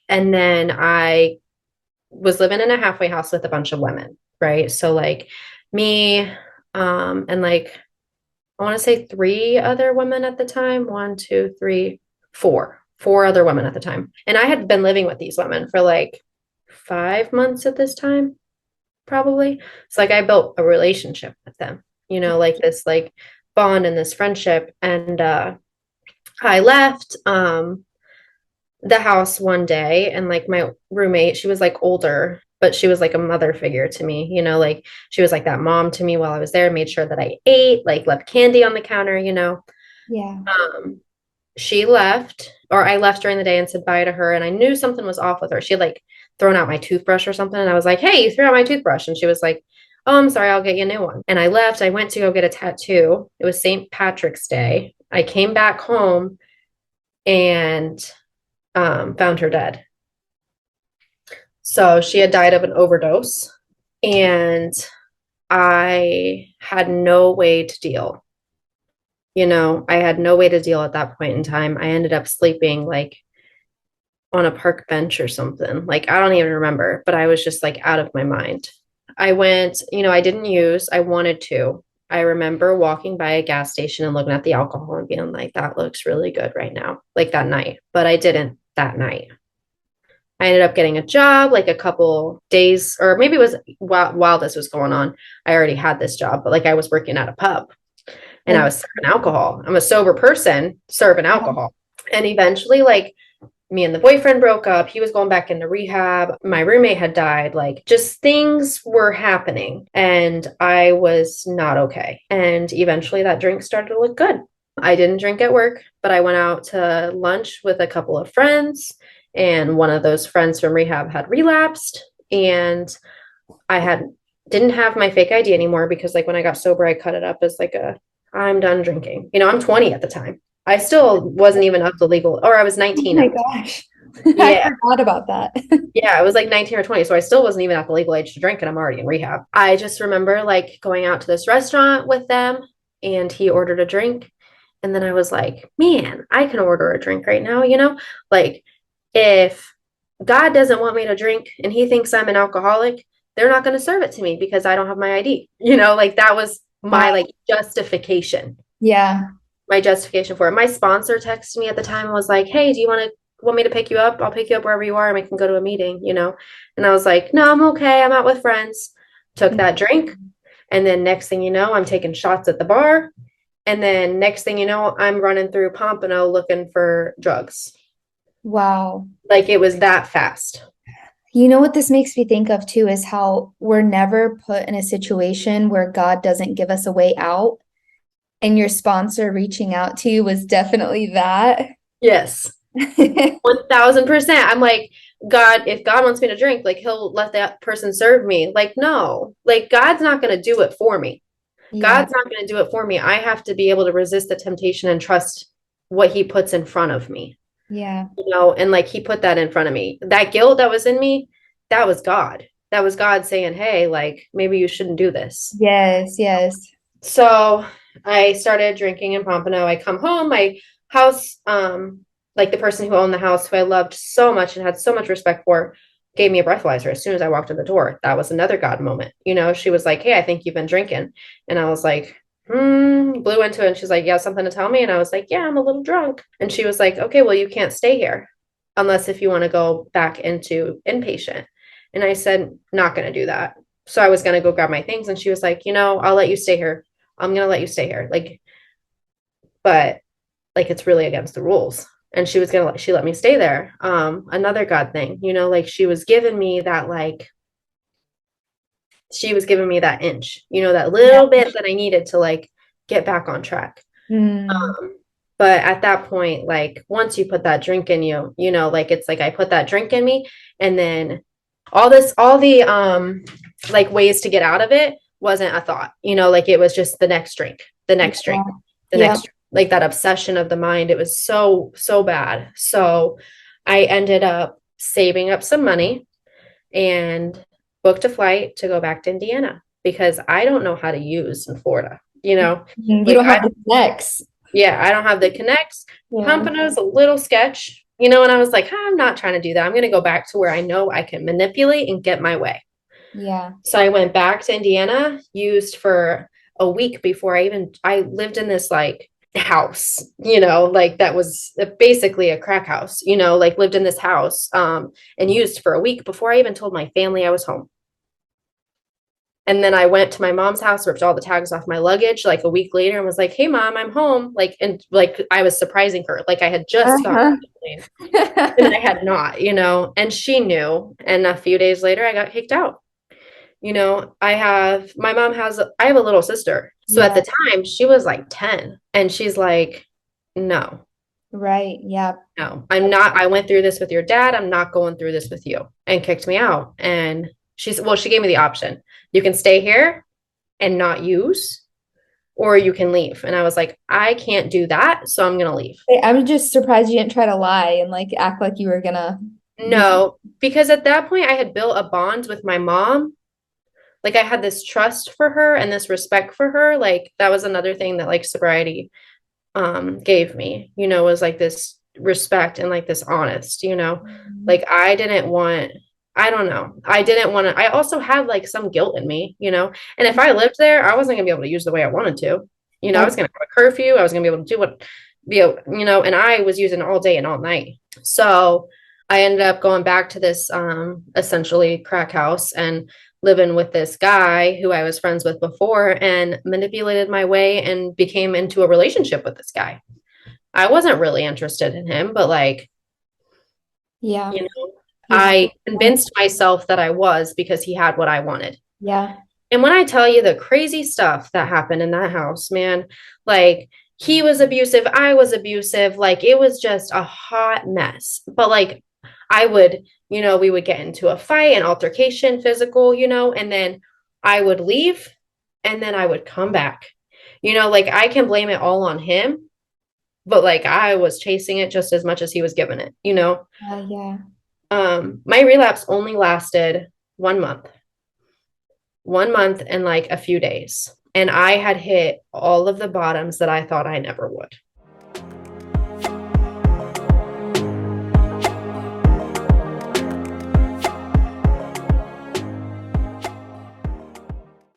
And then I was living in a halfway house with a bunch of women, right? So like me, and like I want to say three other women at the time. One, two, three, four other women at the time. And I had been living with these women for like 5 months at this time, probably. It's like I built a relationship with them, like this like bond and this friendship. And I left the house one day, and like my roommate, she was like older, but she was like a mother figure to me, like she was like that mom to me while I was there, made sure that I ate, like left candy on the counter. Yeah. Um, she left, or I left during the day and said bye to her, and I knew something was off with her. She had like thrown out my toothbrush or something, and I was like, "Hey, you threw out my toothbrush," and she was like, "Oh, I'm sorry, I'll get you a new one." And I left. I went to go get a tattoo. It was St. Patrick's Day. I came back home and found her dead. So she had died of an overdose, and I had no way to deal. I had no way to deal at that point in time. I ended up sleeping like on a park bench or something. Like, I don't even remember, but I was just like out of my mind. I went, I didn't use, I wanted to. I remember walking by a gas station and looking at the alcohol and being like, that looks really good right now, like that night. But I didn't that night. I ended up getting a job like a couple days, or maybe it was while this was going on. I already had this job, but like I was working at a pub and I Okay. was serving alcohol. I'm a sober person serving alcohol. And eventually, like, me and the boyfriend broke up. He was going back into rehab. My roommate had died. Like, just things were happening. And I was not okay. And eventually, that drink started to look good. I didn't drink at work, but I went out to lunch with a couple of friends. And one of those friends from rehab had relapsed. And I had didn't have my fake ID anymore because like when I got sober, I cut it up as like a I'm done drinking. I'm 20 at the time. I still wasn't even of the legal, or I was Oh 19 my at the gosh. time. I Yeah. forgot about that. Yeah, I was like 19 or 20. So I still wasn't even at the legal age to drink, and I'm already in rehab. I just remember like going out to this restaurant with them, and he ordered a drink. And then I was like, man, I can order a drink right now. Like, if God doesn't want me to drink and he thinks I'm an alcoholic, they're not going to serve it to me because I don't have my ID. Like that was my Wow. like justification. Yeah. My justification for it. My sponsor texted me at the time and was like, "Hey, do you want me to pick you up? I'll pick you up wherever you are and we can go to a meeting." And I was like, "No, I'm okay. I'm out with friends." Took that drink, and then next thing you know, I'm taking shots at the bar. And then next thing you know, I'm running through Pompano looking for drugs. Wow. Like it was that fast. You know what this makes me think of too is how we're never put in a situation where God doesn't give us a way out. And your sponsor reaching out to you was definitely that. Yes. 1000%. I'm like, God, if God wants me to drink, like he'll let that person serve me. Like, no, like God's not going to do it for me. Yeah. God's not going to do it for me. I have to be able to resist the temptation and trust what he puts in front of me, Yeah. and like he put that in front of me. That guilt that was in me, that was God. That was God saying, hey, like maybe you shouldn't do this. Yes. Yes. So I started drinking in Pompano. I come home, my house, like the person who owned the house, who I loved so much and had so much respect for, gave me a breathalyzer as soon as I walked in the door. That was another God moment. She was like, "Hey, I think you've been drinking." And I was like, blew into it. And she's like, "You have something to tell me?" And I was like, "Yeah, I'm a little drunk." And she was like, "Okay, well, you can't stay here unless if you want to go back into inpatient." And I said, "Not going to do that." So I was going to go grab my things. And she was like, "I'll let you stay here. I'm gonna let you stay here." Like, but like it's really against the rules. And she let me stay there. Another God thing, like she was giving me that inch, that Yeah. little bit that I needed to like get back on track. Mm. Um, but at that point, like once you put that drink in you, like it's like I put that drink in me, and then all the like ways to get out of it wasn't a thought, like it was just the next drink, the next drink, Yeah. the Yep. next drink. Like that obsession of the mind. It was so, so bad. So I ended up saving up some money and booked a flight to go back to Indiana because I don't know how to use in Florida, You like don't have the next. yeah, I don't have the connects. Yeah. Pompano's a little sketch. And I was like, I'm not trying to do that. I'm going to go back to where I know I can manipulate and get my way. Yeah. So I went back to Indiana, used for a week before I lived in this like house, like that was basically a crack house, like lived in this house and used for a week before I even told my family I was home. And then I went to my mom's house, ripped all the tags off my luggage like a week later and was like, "Hey mom, I'm home." Like, and like I was surprising her. Like I had just gotten Uh-huh. off the plane and I had not, and she knew. And a few days later I got kicked out. I have a little sister. So at Yeah, the time she was like 10 and she's like, "No, right. Yeah. no, I'm not. I went through this with your dad. I'm not going through this with you," and kicked me out. And she gave me the option. You can stay here and not use, or you can leave. And I was like, I can't do that. So I'm going to leave. I'm just surprised you didn't try to lie and like act like you were gonna do something. No, because at that point I had built a bond with my mom. Like I had this trust for her and this respect for her. Like that was another thing that like sobriety gave me, was like this respect and like this honest. Mhm. Like I don't know. I didn't want to, I also had like some guilt in me. And if I lived there, I wasn't gonna be able to use the way I wanted to. I That's was gonna have a curfew, I was gonna be able to do and I was using all day and all night. So I ended up going back to this essentially crack house and living with this guy who I was friends with before and manipulated my way and became into a relationship with this guy. I wasn't really interested in him, but like, yeah. you know, He had I one. convinced myself that I was because he had what I wanted. Yeah. And when I tell you the crazy stuff that happened in that house, man, like he was abusive, I was abusive, like it was just a hot mess. But like I would, we would get into a fight, an altercation, physical, and then I would leave and then I would come back. Like I can blame it all on him, but like I was chasing it just as much as he was giving it. Yeah. My relapse only lasted 1 month. 1 month and like a few days. And I had hit all of the bottoms that I thought I never would.